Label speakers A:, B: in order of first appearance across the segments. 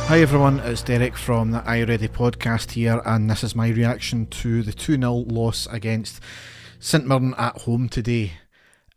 A: Hi everyone, it's Derek from the Are You Ready podcast here, and this is my reaction to the 2-0 loss against St Mirren at home today.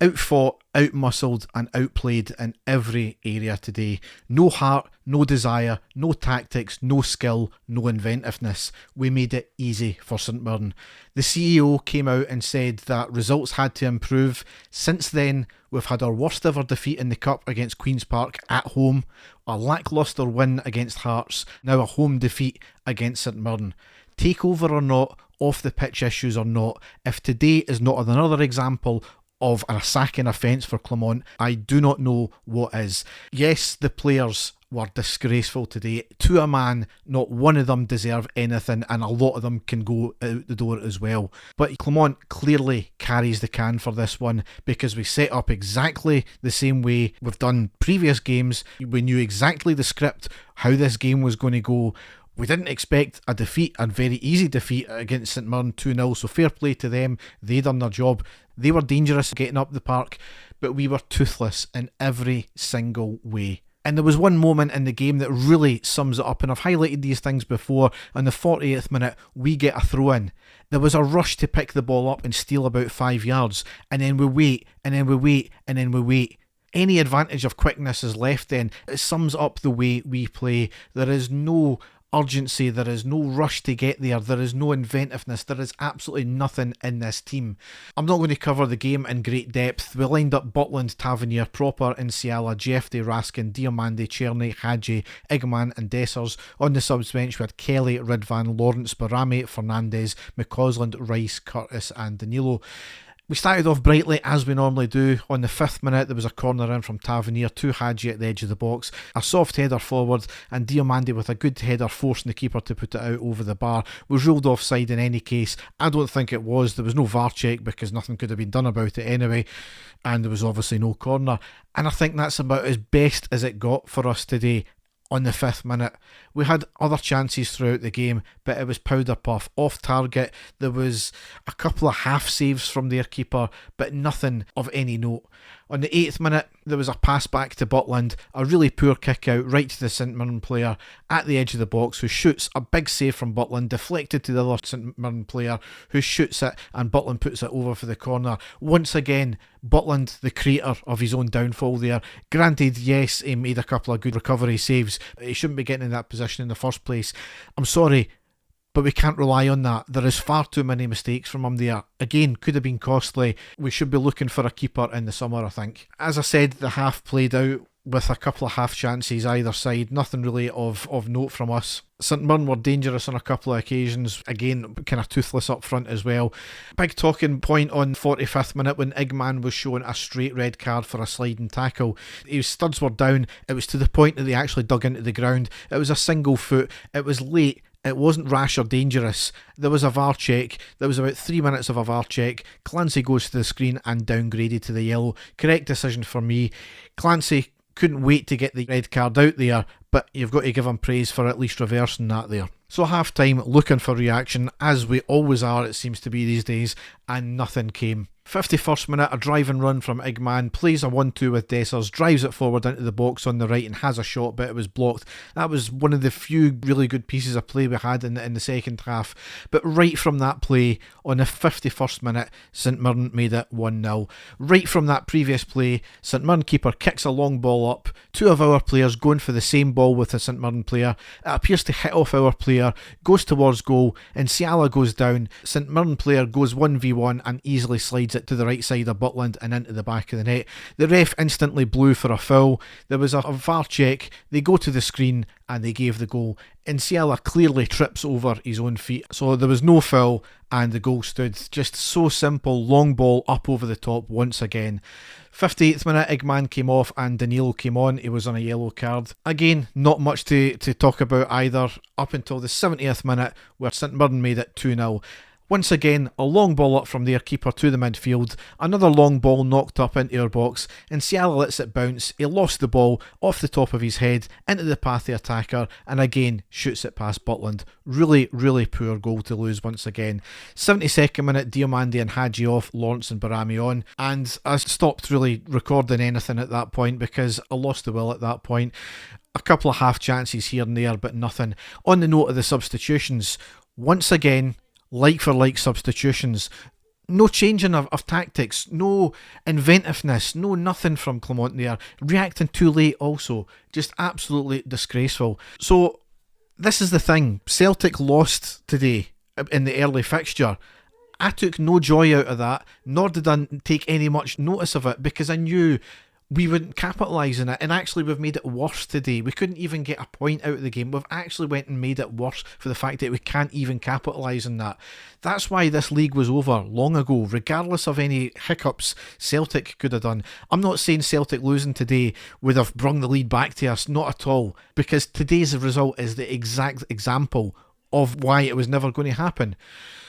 A: Outfought, outmuscled and outplayed in every area today. No heart, no desire, no tactics, no skill, no inventiveness. We made it easy for St Mirren. The CEO came out and said that results had to improve. Since then, we've had our worst ever defeat in the Cup against Queen's Park at home, a lacklustre win against Hearts, now a home defeat against St Mirren. Takeover or not, off the pitch issues or not, if today is not another example of a sacking offence for Clement, I do not know what is. Yes, the players were disgraceful today. To a man, not one of them deserve anything, and a lot of them can go out the door as well. But Clement clearly carries the can for this one, because we set up exactly the same way we've done previous games. We knew exactly the script, how this game was going to go. We didn't expect a defeat, a very easy defeat against St Mirren 2-0, so fair play to them. They done their job. They were dangerous getting up the park, but we were toothless in every single way. And there was one moment in the game that really sums it up, and I've highlighted these things before. In the 48th minute, we get a throw in. There was a rush to pick the ball up and steal about 5 yards, and then we wait, and then we wait, and then we wait. Any advantage of quickness is left then. It sums up the way we play. There is no urgency, there is no rush to get there is no inventiveness, there is absolutely nothing in this team. I'm not going to cover the game in great depth. We lined up Butland, Tavernier, Proper, Nsiala, Jeffrey, Raskin, Diomande, Cherny, Hadji, Igman and Dessers. On the subs bench we had Kelly, Ridvan, Lawrence, Barami, Fernandez, McCausland, Rice, Curtis and Danilo. We started off brightly as we normally do. On the 5th minute there was a corner in from Tavernier to Hadji at the edge of the box, a soft header forward, and Diomande with a good header forcing the keeper to put it out over the bar. Was ruled offside in any case. I don't think it was. There was no VAR check because nothing could have been done about it anyway, and there was obviously no corner, and I think that's about as best as it got for us today. On the 5th minute, we had other chances throughout the game, but it was powder puff, off target. There was a couple of half saves from their keeper, but nothing of any note. On the 8th minute, there was a pass back to Butland, a really poor kick out right to the St Mirren player at the edge of the box, who shoots. A big save from Butland, deflected to the other St Mirren player, who shoots it, and Butland puts it over for the corner. Once again, Butland, the creator of his own downfall there. Granted, yes, he made a couple of good recovery saves, but he shouldn't be getting in that position in the first place. I'm sorry, but we can't rely on that. There is far too many mistakes from him there. Again, could have been costly. We should be looking for a keeper in the summer, I think. As I said, the half played out with a couple of half chances either side. Nothing really of note from us. St Mirren were dangerous on a couple of occasions. Again, kind of toothless up front as well. Big talking point on 45th minute when Igman was shown a straight red card for a sliding tackle. His studs were down. It was to the point that they actually dug into the ground. It was a single foot. It was late. It wasn't rash or dangerous. There was a VAR check. There was about 3 minutes of a VAR check. Clancy goes to the screen and downgraded to the yellow. Correct decision for me. Clancy couldn't wait to get the red card out there, but you've got to give him praise for at least reversing that there. So half time, looking for reaction, as we always are it seems to be these days, and nothing came. 51st minute, a drive and run from Igman, plays a 1-2 with Dessers, drives it forward into the box on the right and has a shot, but it was blocked. That was one of the few really good pieces of play we had in the second half. But right from that play, on the 51st minute, St Mirren made it 1-0. Right from that previous play, St Mirren keeper kicks a long ball up, two of our players going for the same ball with the St Mirren player. It appears to hit off our player, goes towards goal, and Nsiala goes down. St Mirren player goes 1v1 and easily slides it to the right side of Butland and into the back of the net. The ref instantly blew for a foul. There was a VAR check. They go to the screen and they gave the goal. Nsiala clearly trips over his own feet, so there was no foul and the goal stood. Just so simple. Long ball up over the top once again. 58th minute, Igman came off and Danilo came on. He was on a yellow card. Again, not much to talk about either up until the 70th minute where St Mirren made it 2-0. Once again, a long ball up from their keeper to the midfield, another long ball knocked up into our box, and Ciala lets it bounce. He lost the ball off the top of his head into the path of the attacker, and again shoots it past Butland. Really, really poor goal to lose once again. 72nd minute, Diomande and Hadji off, Lawrence and Barami on, and I stopped really recording anything at that point because I lost the will at that point. A couple of half chances here and there, but nothing. On the note of the substitutions, once again, like for like substitutions. No changing of tactics, no inventiveness, no nothing from Clement there. Reacting too late also. Just absolutely disgraceful. So this is the thing. Celtic lost today in the early fixture. I took no joy out of that, nor did I take any much notice of it, because I knew we wouldn't capitalise on it, and actually we've made it worse today. We couldn't even get a point out of the game. We've actually went and made it worse for the fact that we can't even capitalise on that. That's why this league was over long ago, regardless of any hiccups Celtic could have done. I'm not saying Celtic losing today would have brung the lead back to us, not at all, because today's result is the exact example of why it was never going to happen.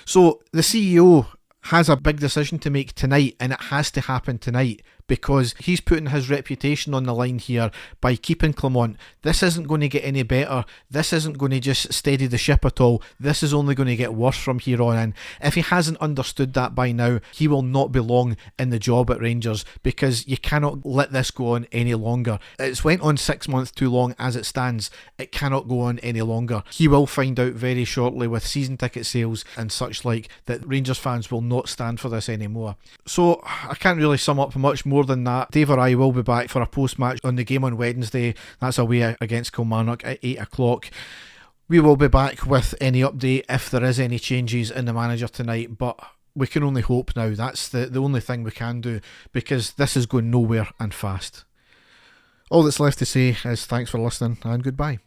A: So the CEO has a big decision to make tonight, and it has to happen tonight, because he's putting his reputation on the line here by keeping Clement. This isn't going to get any better. This isn't going to just steady the ship at all. This is only going to get worse from here on in. If he hasn't understood that by now, he will not be long in the job at Rangers, because you cannot let this go on any longer. It's went on 6 months too long as it stands. It cannot go on any longer. He will find out very shortly with season ticket sales and such like that Rangers fans will not stand for this anymore. So I can't really sum up much more than that. Dave or I will be back for a post-match on the game on Wednesday. That's away against Kilmarnock at 8 o'clock. We will be back with any update if there is any changes in the manager tonight, but we can only hope now. That's the only thing we can do, because this is going nowhere and fast. All that's left to say is thanks for listening and goodbye.